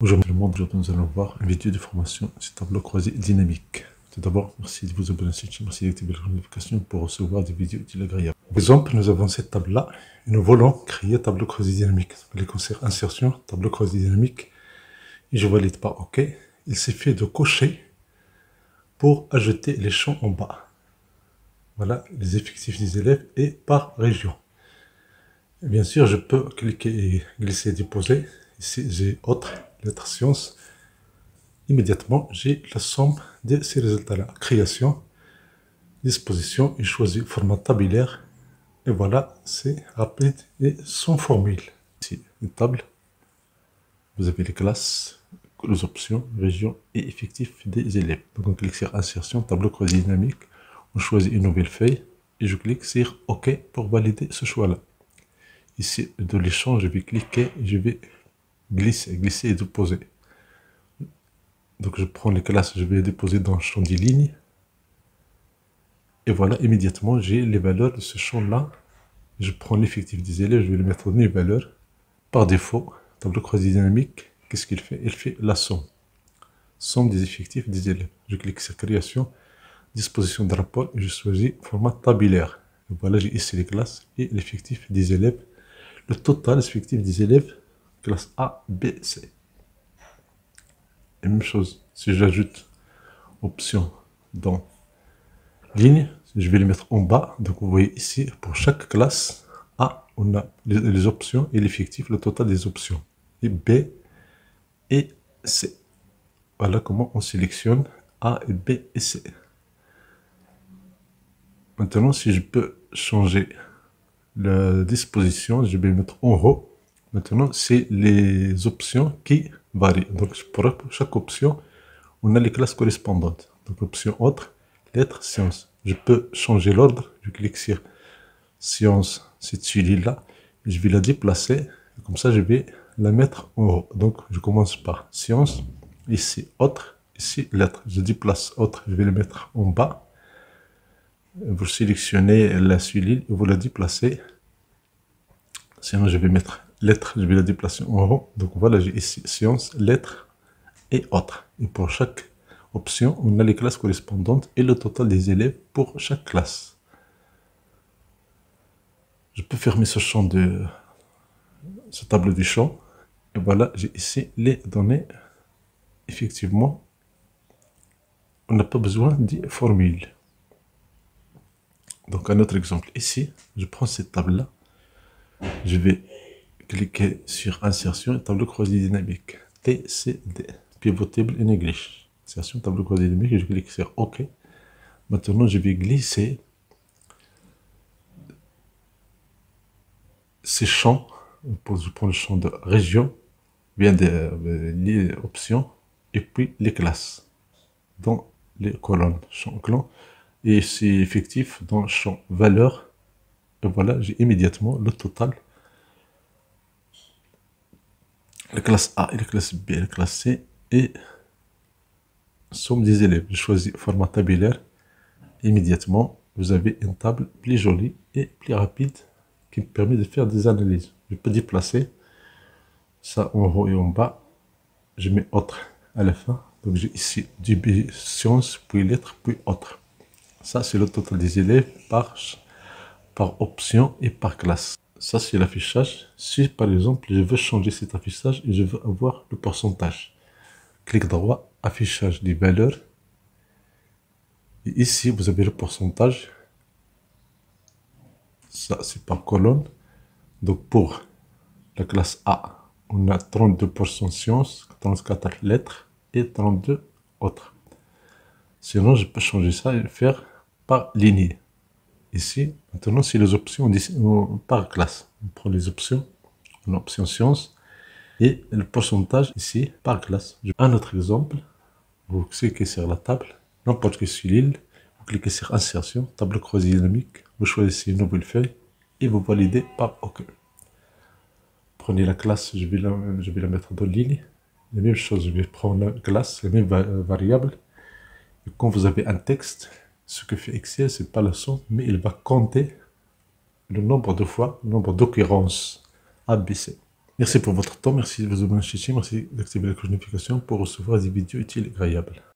Bonjour tout le monde, aujourd'hui nous allons voir une vidéo de formation sur tableau croisé dynamique. Tout d'abord, merci de vous abonner à cette chaîne, merci d'activer la notification pour recevoir des vidéos utiles et agréables. Par exemple, nous avons cette table-là et nous voulons créer tableau croisé dynamique. Les concerts insertion, tableau croisé dynamique, et je valide par OK. Il suffit de cocher pour ajouter les champs en bas. Voilà les effectifs des élèves et par région. Et bien sûr, je peux cliquer et glisser et déposer. Ici, j'ai autre, lettre science. Immédiatement, j'ai la somme de ces résultats-là. Création, disposition, et choisis format tabulaire. Et voilà, c'est rapide et sans formule. Ici, une table. Vous avez les classes, les options, région et effectifs des élèves. Donc, on clique sur insertion, tableau croisé dynamique. On choisit une nouvelle feuille et je clique sur OK pour valider ce choix-là. Ici, de l'échange, je vais cliquer et je vais glisser et déposer. Donc je prends les classes, je vais les déposer dans le champ des lignes. Et voilà, immédiatement, j'ai les valeurs de ce champ-là. Je prends l'effectif des élèves, je vais le mettre dans les valeurs. Par défaut, tableau croisé dynamique, qu'est-ce qu'il fait? Il fait la somme. Somme des effectifs des élèves. Je clique sur création, disposition de rapport, et je choisis format tabulaire. Et voilà, j'ai ici les classes et l'effectif des élèves. Le total effectif des élèves, classe A, B, C. Et même chose, si j'ajoute option dans ligne, je vais les mettre en bas. Donc vous voyez ici, pour chaque classe A, on a les options et l'effectif, le total des options. Et B et C. Voilà comment on sélectionne A et B et C. Maintenant, si je peux changer la disposition, je vais le mettre en haut. Maintenant, c'est les options qui varient. Donc pour chaque option, on a les classes correspondantes. Donc option autre, lettres, sciences. Je peux changer l'ordre. Je clique sur sciences, cette celui-là. Je vais la déplacer. Comme ça, je vais la mettre en haut. Donc je commence par sciences. Ici autre, ici lettres. Je déplace autre. Je vais le mettre en bas. Vous sélectionnez la celui et vous la déplacez. Sinon, je vais mettre lettres. Je vais la déplacer en haut. Donc voilà, j'ai ici sciences, lettres et autres. Et pour chaque option, on a les classes correspondantes et le total des élèves pour chaque classe. Je peux fermer ce champ de ce tableau du champ. Et voilà, j'ai ici les données. Effectivement, on n'a pas besoin de formule. Donc un autre exemple ici, je prends cette table-là. Je vais cliquer sur insertion, tableau croisé dynamique. TCD, pivot table in English. Insertion, tableau croisé dynamique, et je clique sur OK. Maintenant, je vais glisser ces champs. Je prends le champ de région, bien les options, et puis les classes dans les colonnes, champ clan, et c'est effectif dans le champ valeur. Et voilà, j'ai immédiatement le total. La classe A et la classe B, la classe C et somme des élèves. Je choisis format tabulaire. Immédiatement, vous avez une table plus jolie et plus rapide qui me permet de faire des analyses. Je peux déplacer ça en haut et en bas. Je mets autre à la fin. Donc j'ai ici du sciences, puis lettres, puis autres. Ça, c'est le total des élèves par option et par classe. Ça, c'est l'affichage. Si, par exemple, je veux changer cet affichage et je veux avoir le pourcentage. Clic droit, affichage des valeurs. Et ici, vous avez le pourcentage. Ça, c'est par colonne. Donc, pour la classe A, on a 32% sciences, 34 lettres et 32 autres. Sinon, je peux changer ça et le faire par lignée. Ici, maintenant, c'est les options par classe. On prend les options, l'option sciences et le pourcentage ici par classe. Un autre exemple, vous cliquez sur la table, n'importe quelle cellule, vous cliquez sur insertion, tableau croisé dynamique, vous choisissez une nouvelle feuille et vous validez par OK. Prenez la classe, je vais la mettre dans ligne. La même chose, je vais prendre la classe, les mêmes variables. Et quand vous avez un texte, ce que fait Excel, c'est pas la somme, mais il va compter le nombre de fois, le nombre d'occurrences ABC. Merci pour votre temps, merci de vous abonner à la chaîne, merci d'activer la cloche de notification pour recevoir des vidéos utiles et agréables.